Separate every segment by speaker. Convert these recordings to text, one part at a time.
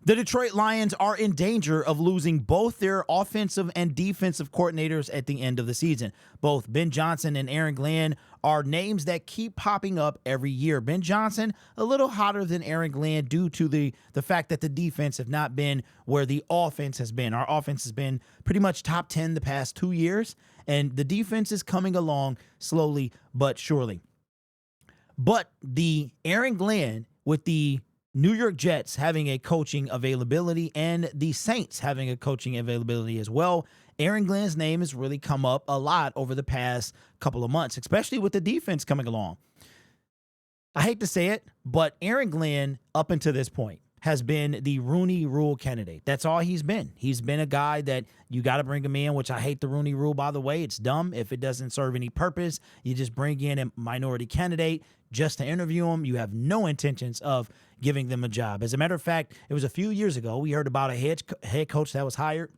Speaker 1: The Detroit Lions are in danger of losing both their offensive and defensive coordinators at the end of the season. Both Ben Johnson and Aaron Glenn are names that keep popping up every year. Ben Johnson, a little hotter than Aaron Glenn due to the fact that the defense have not been where the offense has been. Our offense has been pretty much top 10 the past 2 years, and the defense is coming along slowly but surely. But the Aaron Glenn with the New York Jets having a coaching availability and the Saints having a coaching availability as well, Aaron Glenn's name has really come up a lot over the past couple of months, especially with the defense coming along. I hate to say it, but Aaron Glenn, up until this point, has been the Rooney Rule candidate. That's all he's been. He's been a guy that you got to bring him in, which I hate the Rooney Rule, by the way. It's dumb. If it doesn't serve any purpose, you just bring in a minority candidate just to interview him. You have no intentions of giving them a job. As a matter of fact, it was a few years ago, we heard about a head coach that was hired,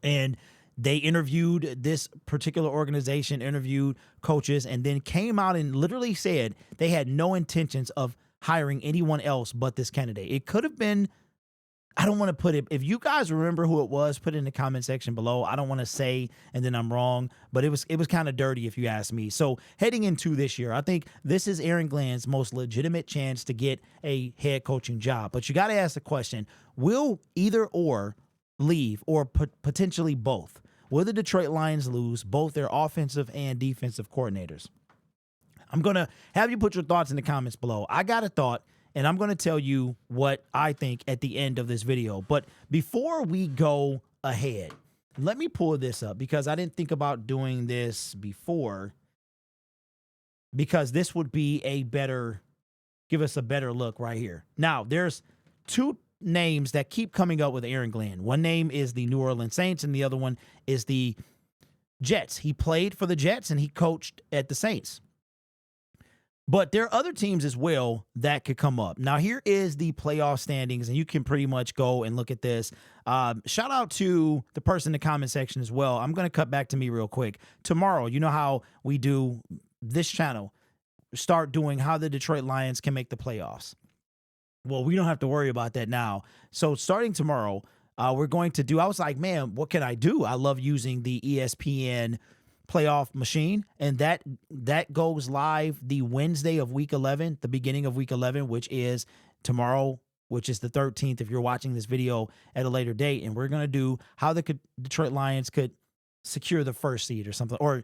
Speaker 1: and they interviewed this particular organization, interviewed coaches, and then came out and literally said they had no intentions of hiring anyone else but this candidate. It could have been, I don't want to put it, if you guys remember who it was, put it in the comment section below. I don't want to say and then I'm wrong, but it was kind of dirty if you ask me. So heading into this year, I think this is Aaron Glenn's most legitimate chance to get a head coaching job. But you got to ask the question, will either or leave, or potentially both? Will the Detroit Lions lose both their offensive and defensive coordinators? I'm going to have you put your thoughts in the comments below. I got a thought, and I'm going to tell you what I think at the end of this video. But before we go ahead, let me pull this up because I didn't think about doing this before, because this would be give us a better look right here. Now, there's two names that keep coming up with Aaron Glenn. One name is the New Orleans Saints, and the other one is the Jets. He played for the Jets, and he coached at the Saints. But there are other teams as well that could come up. Now, here is the playoff standings, and you can pretty much go and look at this. Shout out to the person in the comment section as well. I'm going to cut back to me real quick. Tomorrow, you know how we do this channel, start doing how the Detroit Lions can make the playoffs. Well, we don't have to worry about that now. So starting tomorrow, we're going to do, I was like, man, what can I do? I love using the ESPN playoff machine, and that goes live the Wednesday of week 11, the beginning of week 11, which is tomorrow, which is the 13th if you're watching this video at a later date. And we're going to do how the Detroit Lions could secure the first seed or something, or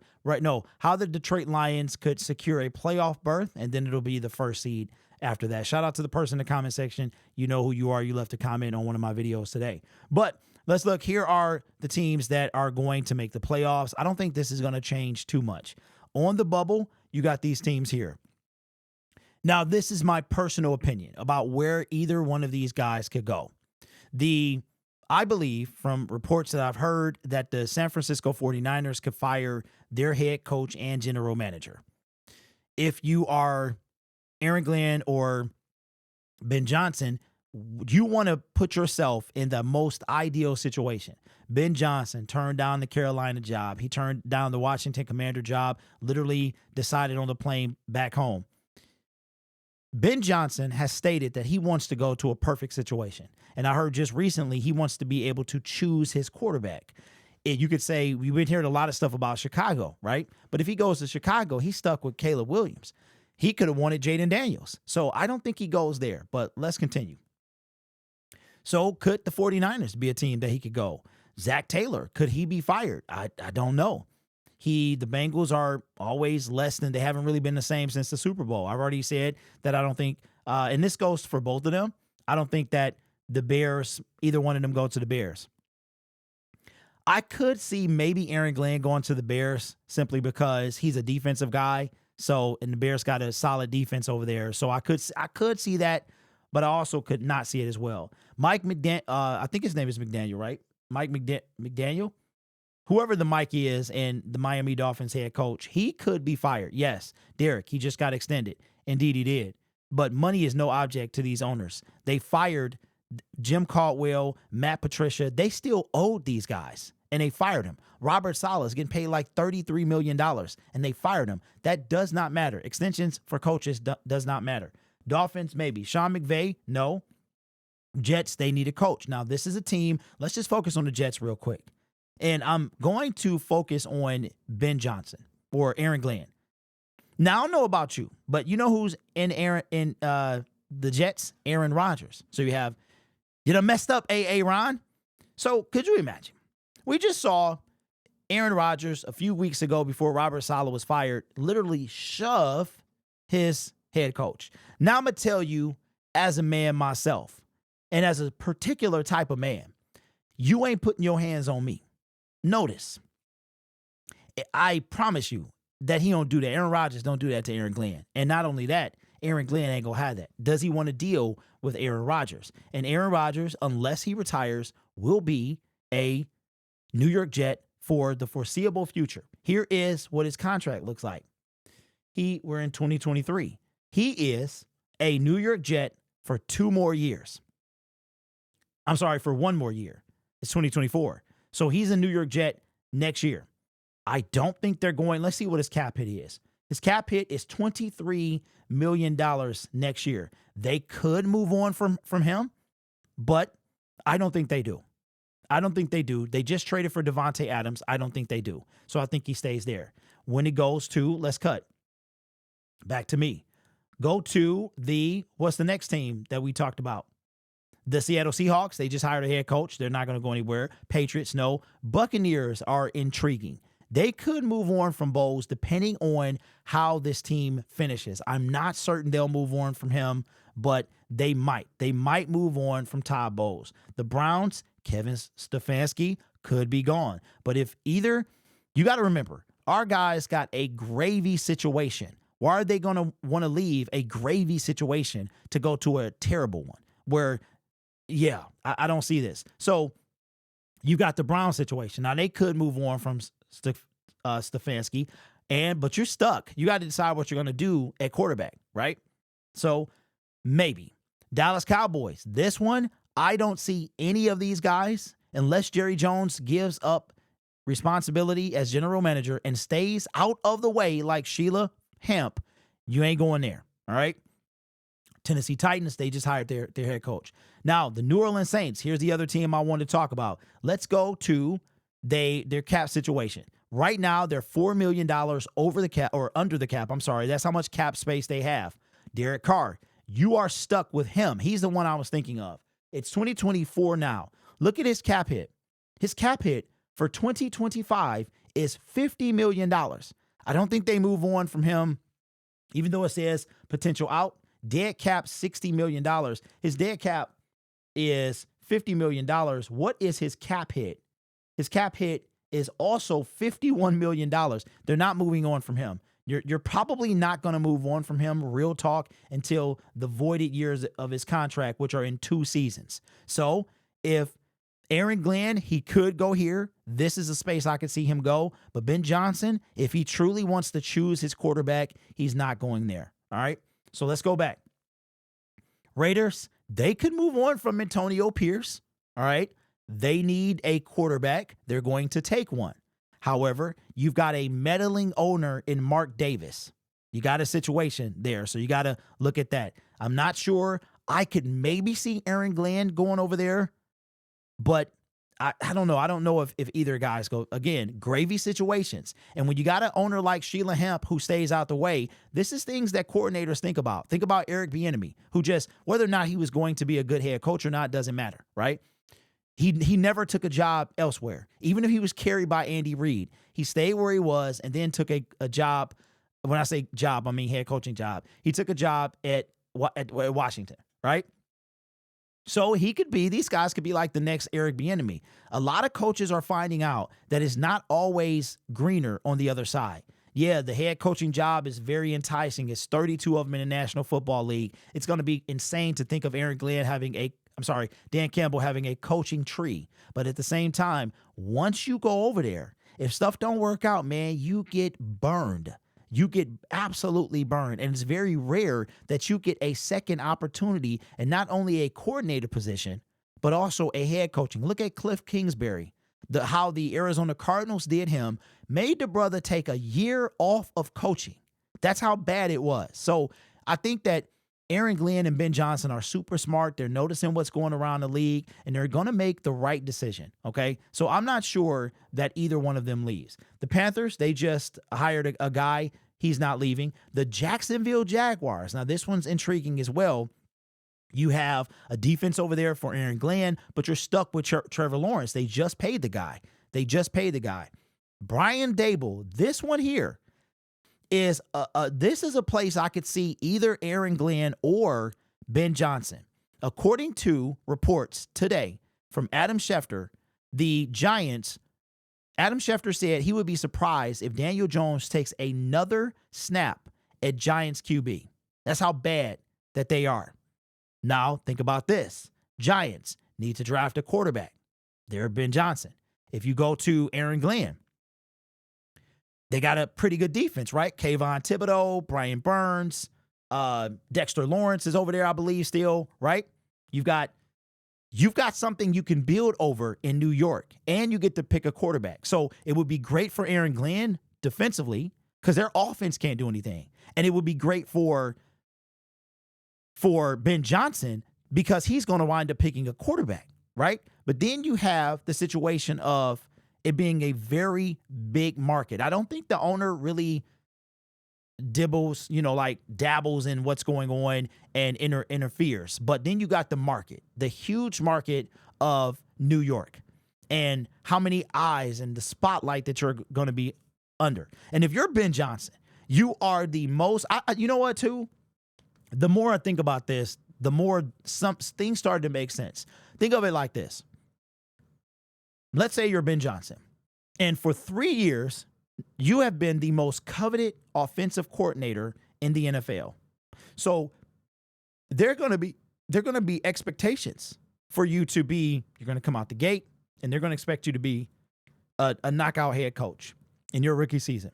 Speaker 1: how the Detroit Lions could secure a playoff berth, and then it'll be the first seed after that. Shout out to the person in the comment section. You know who you are. You left a comment on one of my videos today. But let's look. Here are the teams that are going to make the playoffs. I don't think this is going to change too much. On the bubble, you got these teams here. Now, this is my personal opinion about where either one of these guys could go. I believe from reports that I've heard that the San Francisco 49ers could fire their head coach and general manager. If you are Aaron Glenn or Ben Johnson, you want to put yourself in the most ideal situation. Ben Johnson turned down the Carolina job. He turned down the Washington Commander job, literally decided on the plane back home. Ben Johnson has stated that he wants to go to a perfect situation. And I heard just recently he wants to be able to choose his quarterback. You could say we've been hearing a lot of stuff about Chicago, right? But if he goes to Chicago, he's stuck with Caleb Williams. He could have wanted Jaden Daniels. So I don't think he goes there, but let's continue. So could the 49ers be a team that he could go? Zach Taylor, could he be fired? I don't know. The Bengals are always less than, they haven't really been the same since the Super Bowl. I've already said that I don't think, and this goes for both of them, I don't think that the Bears, either one of them go to the Bears. I could see maybe Aaron Glenn going to the Bears simply because he's a defensive guy. So, and the Bears got a solid defense over there. So I could see that, but I also could not see it as well. Mike McDaniel, I think his name is McDaniel, right? Mike McDaniel? Whoever the Mike is and the Miami Dolphins head coach, he could be fired. Yes, Derek, he just got extended. Indeed, he did. But money is no object to these owners. They fired Jim Caldwell, Matt Patricia. They still owed these guys, and they fired him. Robert Saleh is getting paid like $33 million, and they fired him. That does not matter. Extensions for coaches does not matter. Dolphins, maybe. Sean McVay, no. Jets, they need a coach. Now, this is a team. Let's just focus on the Jets real quick. And I'm going to focus on Ben Johnson or Aaron Glenn. Now, I don't know about you, but you know who's in the Jets? Aaron Rodgers. So you done messed up, Ron. So could you imagine? We just saw Aaron Rodgers a few weeks ago before Robert Saleh was fired literally shove his head coach. Now I'm going to tell you, as a man myself and as a particular type of man, you ain't putting your hands on me. Notice, I promise you that he don't do that. Aaron Rodgers don't do that to Aaron Glenn. And not only that, Aaron Glenn ain't going to have that. Does he want to deal with Aaron Rodgers? And Aaron Rodgers, unless he retires, will be a New York Jet for the foreseeable future. Here is what his contract looks like. We're in 2023. He is a New York Jet for 2 more years. I'm sorry, for 1 more year. It's 2024. So he's a New York Jet next year. I don't think they're going. Let's see what his cap hit is. His cap hit is $23 million next year. They could move on from him, but I don't think they do. I don't think they do. They just traded for Devontae Adams. I don't think they do. So I think he stays there. When it goes to, let's cut. Back to me. Go to what's the next team that we talked about? The Seattle Seahawks. They just hired a head coach. They're not going to go anywhere. Patriots, no. Buccaneers are intriguing. They could move on from Bowles depending on how this team finishes. I'm not certain they'll move on from him, but they might. They might move on from Todd Bowles. The Browns, Kevin Stefanski could be gone. But if either, you got to remember, our guys got a gravy situation. Why are they going to want to leave a gravy situation to go to a terrible one where, yeah, I don't see this. So you got the Brown situation. Now, they could move on from Stefanski, but you're stuck. You got to decide what you're going to do at quarterback, right? So maybe. Dallas Cowboys. This one, I don't see any of these guys unless Jerry Jones gives up responsibility as general manager and stays out of the way like Sheila Hemp. You ain't going there, all right? Tennessee Titans, they just hired their head coach. Now, the New Orleans Saints, here's the other team I want to talk about. Let's go to their cap situation. Right now, they're $4 million over the cap, or under the cap. I'm sorry. That's how much cap space they have. Derek Carr, you are stuck with him. He's the one I was thinking of. It's 2024 now. Look at his cap hit. His cap hit for 2025 is $50 million. I don't think they move on from him, even though it says potential out. Dead cap, $60 million. His dead cap is $50 million. What is his cap hit? His cap hit is also $51 million. They're not moving on from him. You're probably not going to move on from him, real talk, until the voided years of his contract, which are in 2 seasons. So if Aaron Glenn, he could go here. This is a space I could see him go. But Ben Johnson, if he truly wants to choose his quarterback, he's not going there. All right? So let's go back. Raiders, they could move on from Antonio Pierce. All right? They need a quarterback. They're going to take one. However, you've got a meddling owner in Mark Davis. You got a situation there, so you got to look at that. I'm not sure. I could maybe see Aaron Glenn going over there, but I don't know. I don't know if either guys go. Again, gravy situations. And when you got an owner like Sheila Hemp who stays out the way, this is things that coordinators think about. Think about Eric Bieniemy, who just, whether or not he was going to be a good head coach or not, doesn't matter, right? He never took a job elsewhere. Even if he was carried by Andy Reid, he stayed where he was and then took a job. When I say job, I mean head coaching job. He took a job at Washington, right? So these guys could be like the next Eric Bieniemy. A lot of coaches are finding out that it's not always greener on the other side. Yeah, the head coaching job is very enticing. It's 32 of them in the National Football League. It's going to be insane to think of Dan Campbell having a coaching tree. But at the same time, once you go over there, if stuff don't work out, man, you get burned. You get absolutely burned. And it's very rare that you get a second opportunity and not only a coordinator position, but also a head coaching. Look at Cliff Kingsbury. How the Arizona Cardinals did him, made the brother take a year off of coaching. That's how bad it was. So I think that Aaron Glenn and Ben Johnson are super smart. They're noticing what's going around the league, and they're going to make the right decision, okay? So I'm not sure that either one of them leaves. The Panthers, they just hired a guy. He's not leaving. The Jacksonville Jaguars, now this one's intriguing as well. You have a defense over there for Aaron Glenn, but you're stuck with Trevor Lawrence. They just paid the guy. Brian Dable, this one here, is this is a place I could see either Aaron Glenn or Ben Johnson. According to reports today from Adam Schefter, the Giants, Adam Schefter said he would be surprised if Daniel Jones takes another snap at Giants QB. That's how bad that they are. Now, think about this. Giants need to draft a quarterback. They're Ben Johnson. If you go to Aaron Glenn, they got a pretty good defense, right? Kayvon Thibodeau, Brian Burns, Dexter Lawrence is over there, I believe, still, right? You've got something you can build over in New York, and you get to pick a quarterback. So it would be great for Aaron Glenn defensively because their offense can't do anything. And it would be great for Ben Johnson because he's going to wind up picking a quarterback, right? But then you have the situation of it being a very big market. I don't think the owner really dabbles in what's going on and interferes. But then you got the market, the huge market of New York, and how many eyes and the spotlight that you're going to be under. And if you're Ben Johnson, you are the most, you know what, too? The more I think about this, the more some things start to make sense. Think of it like this. Let's say you're Ben Johnson, and for 3 years, you have been the most coveted offensive coordinator in the NFL. So there are going to be expectations for you to be, you're going to come out the gate, and they're going to expect you to be a knockout head coach in your rookie season.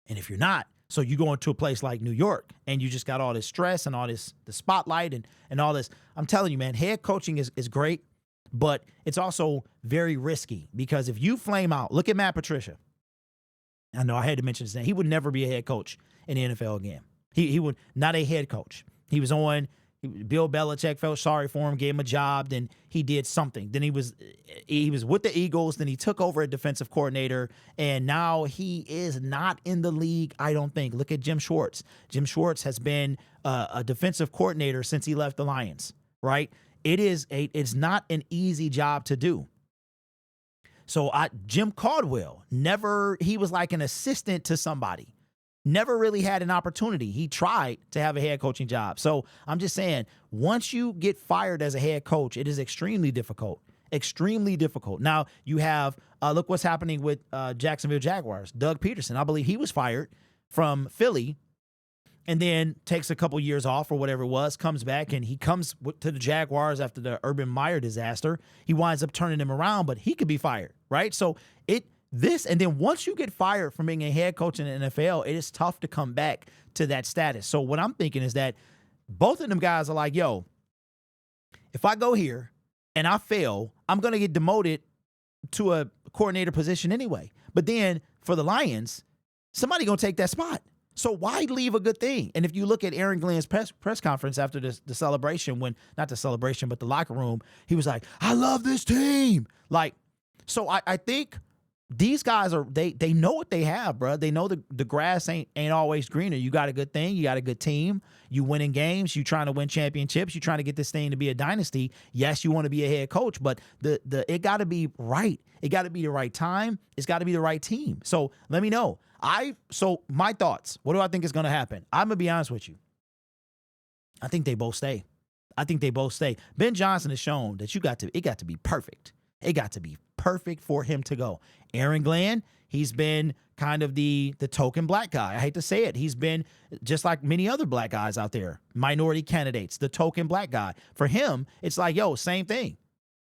Speaker 1: And if you're not, so you go into a place like New York, and you just got all this stress and all this, the spotlight and all this. I'm telling you, man, head coaching is great, but it's also very risky because if you flame out, look at Matt Patricia. I know I had to mention his name. He would never be a head coach in the NFL again. He would not a head coach. He was on. Bill Belichick felt sorry for him, gave him a job. Then he did something. Then he was with the Eagles. Then he took over a defensive coordinator, and now he is not in the league. I don't think. Look at Jim Schwartz. Jim Schwartz has been a defensive coordinator since he left the Lions. Right? It's not an easy job to do. So Jim Caldwell he was like an assistant to somebody. Never really had an opportunity. He tried to have a head coaching job. So I'm just saying, once you get fired as a head coach, it is extremely difficult. Extremely difficult. Now you have, look what's happening with Jacksonville Jaguars. Doug Peterson, I believe he was fired from Philly and then takes a couple years off or whatever it was, comes back, and he comes to the Jaguars after the Urban Meyer disaster. He winds up turning them around, but he could be fired, right? So and then once you get fired from being a head coach in the NFL, it is tough to come back to that status. So what I'm thinking is that both of them guys are like, yo, if I go here and I fail, I'm going to get demoted to a coordinator position anyway. But then for the Lions, somebody going to take that spot. So why leave a good thing? And if you look at Aaron Glenn's press conference after the celebration, not the celebration, but the locker room, he was like, I love this team. So I think these guys they know what they have, bro. They know the grass ain't always greener. You got a good thing. You got a good team. You winning games. You trying to win championships. You trying to get this thing to be a dynasty. Yes, you want to be a head coach, but it got to be right. It got to be the right time. It's got to be the right team. So let me know. So my thoughts. What do I think is going to happen? I'm gonna be honest with you. I think they both stay. Ben Johnson has shown that it got to be perfect. It got to be perfect for him to go. Aaron Glenn, he's been kind of the token black guy. I hate to say it. He's been just like many other black guys out there, minority candidates, the token black guy. For him, it's like, yo, same thing.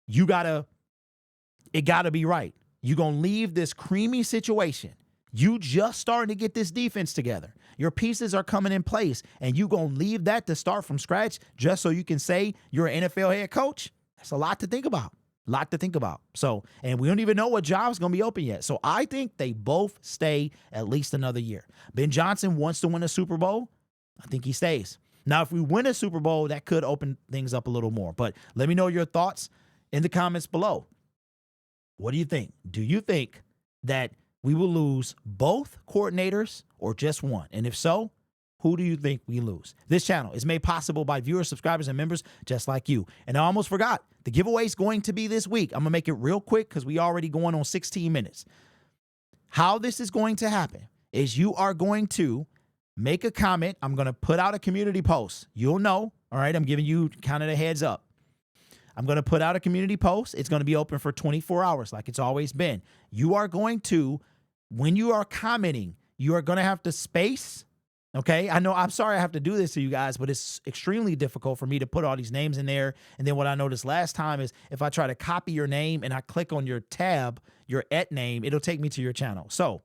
Speaker 1: It gotta be right. You're going to leave this creamy situation. You just starting to get this defense together. Your pieces are coming in place, and you going to leave that to start from scratch just so you can say you're an NFL head coach? That's a lot to think about. So, and we don't even know what job's going to be open yet. So I think they both stay at least another year. Ben Johnson wants to win a Super Bowl. I think he stays. Now, if we win a Super Bowl, that could open things up a little more. But let me know your thoughts in the comments below. What do you think? Do you think that we will lose both coordinators or just one? And if so, who do you think we lose? This channel is made possible by viewers, subscribers, and members just like you. And I almost forgot, the giveaway is going to be this week. I'm going to make it real quick because we already going on 16 minutes. How this is going to happen is you are going to make a comment. I'm going to put out a community post. You'll know. All right, I'm giving you kind of the heads up. I'm going to put out a community post. It's going to be open for 24 hours like it's always been. You are going to, when you are commenting, you are going to have to space. Okay, I know, I'm sorry I have to do this to you guys, but it's extremely difficult for me to put all these names in there. And then what I noticed last time is if I try to copy your name and I click on your tab, your name, it'll take me to your channel. So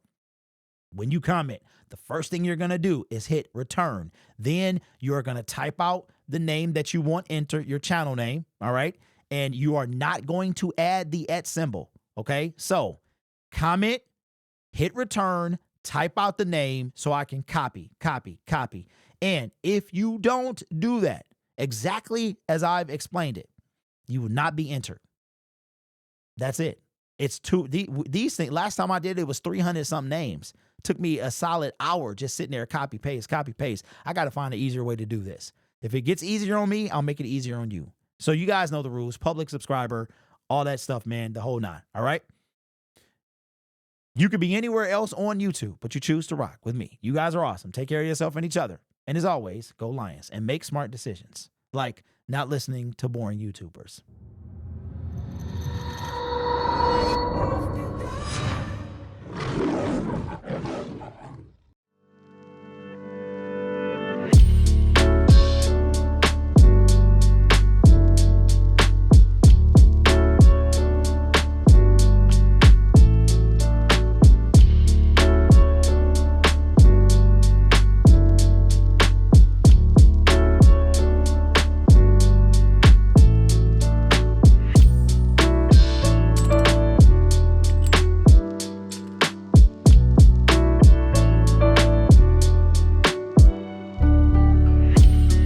Speaker 1: when you comment, the first thing you're going to do is hit return. Then you're going to type out the name that you want, enter your channel name. All right. And you are not going to add the symbol. Okay. So comment, hit return, type out the name so I can copy. And if you don't do that exactly as I've explained it, you will not be entered. That's it. It's these things. Last time I did it was 300 something names. Took me a solid hour just sitting there, copy, paste. I got to find an easier way to do this. If it gets easier on me, I'll make it easier on you. So you guys know the rules, public subscriber, all that stuff, man, the whole nine. All right. You could be anywhere else on YouTube, but you choose to rock with me. You guys are awesome. Take care of yourself and each other. And as always, go Lions and make smart decisions, like not listening to boring YouTubers.